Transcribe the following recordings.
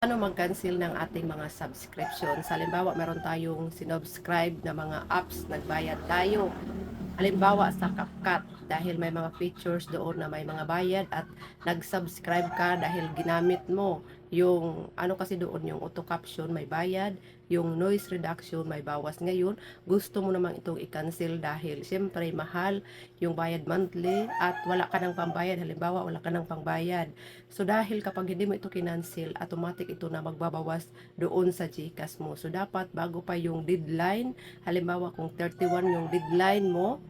Paano mag-cancel ng ating mga subscription? Halimbawa, meron tayong sinubscribe na mga apps, nagbayad tayo. Halimbawa sa CapCut, dahil may mga features doon na may mga bayad at nag-subscribe ka dahil ginamit mo yung ano kasi doon yung auto caption may bayad, yung noise reduction may bawas. Ngayon, gusto mo namang itong i-cancel dahil siyempre mahal yung bayad monthly at wala ka ng pambayad. Halimbawa, wala ka ng pambayad. So dahil kapag hindi mo ito kinancel, automatic ito na magbabawas doon sa GCash mo. So dapat bago pa yung deadline, halimbawa kung 31 yung deadline mo,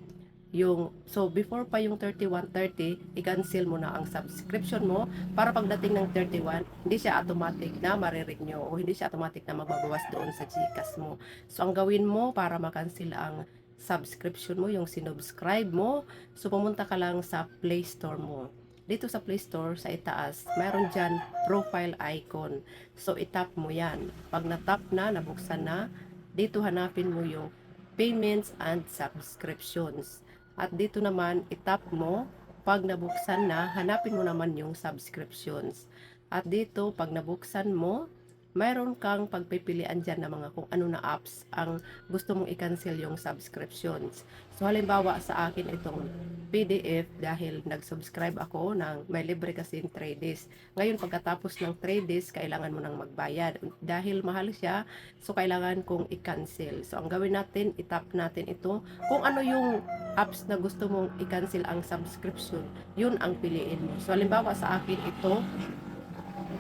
before pa yung 31:30, i-cancel mo na ang subscription mo para pagdating ng 31, hindi siya automatic na marirenew o hindi siya automatic na magbabawas doon sa GCash mo. So ang gawin mo para makancel ang subscription mo, yung sinubscribe mo, so pumunta ka lang sa Play Store mo. Dito sa Play Store, sa itaas, mayroon dyan profile icon. So itap mo yan. Pag natap na, nabuksan na, dito hanapin mo yung payments and subscriptions. At dito naman, itap mo, pag nabuksan na, hanapin mo naman yung subscriptions. At dito, pag nabuksan mo, mayroon kang pagpipilian dyan na mga kung ano na apps ang gusto mong i-cancel yung subscriptions. So, halimbawa sa akin itong PDF dahil nag-subscribe ako ng may libre kasi in 3 days. Ngayon, pagkatapos ng 3 days, kailangan mo nang magbayad. Dahil mahal siya, so kailangan kong i-cancel. So, ang gawin natin, itap natin ito. Kung ano yung apps na gusto mong i-cancel ang subscription, yun ang piliin mo. So, halimbawa sa akin ito,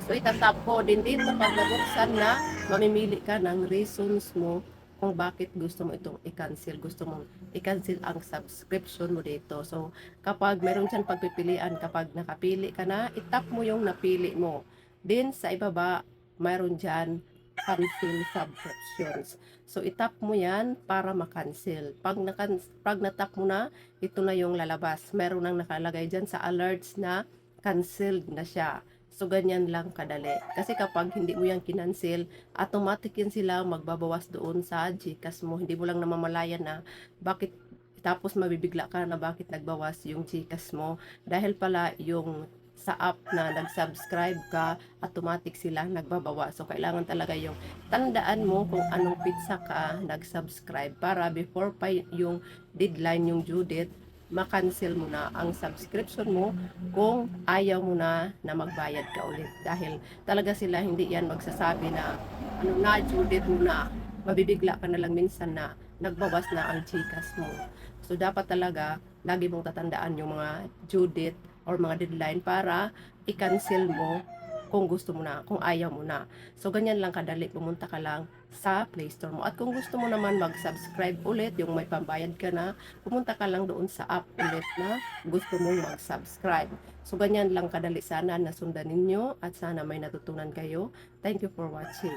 so itatap ko din dito pag nabuksan na, mamimili ka ng reasons mo kung bakit gusto mo itong i-cancel. Gusto mong i-cancel ang subscription mo dito. So, kapag meron dyan pagpipilian, kapag nakapili ka na, itap mo yung napili mo. Then, sa ibaba, mayroon dyan cancel subscriptions. So, itap mo yan para makancel. Pag natap mo na, ito na yung lalabas. Meron nang nakalagay dyan sa alerts na canceled na siya. So, ganyan lang kadali. Kasi kapag hindi mo yan kinancel, automatic yan sila magbabawas doon sa GCash mo. Hindi mo lang namamalayan na bakit, tapos mabibigla ka na bakit nagbawas yung GCash mo. Dahil pala yung sa app na nag-subscribe ka, automatic sila nagbabawas. So, kailangan talaga yung tandaan mo kung anong pizza ka nag-subscribe para before pa yung deadline, yung due date, makancel mo na ang subscription mo kung ayaw mo na magbayad ka ulit. Dahil talaga sila hindi yan magsasabi na ano na, due date mo na. Mabibigla ka na lang minsan na nagbawas na ang GCash mo. So, dapat talaga lagi mong tatandaan yung mga due date or mga deadline para i-cancel mo kung gusto mo na, kung ayaw mo na. So, ganyan lang kadali, pumunta ka lang sa Play Store mo. At kung gusto mo naman mag-subscribe ulit, yung may pambayad ka na, pumunta ka lang doon sa app ulit na gusto mong mag-subscribe. So, ganyan lang kadali, sana nasundan ninyo at sana may natutunan kayo. Thank you for watching.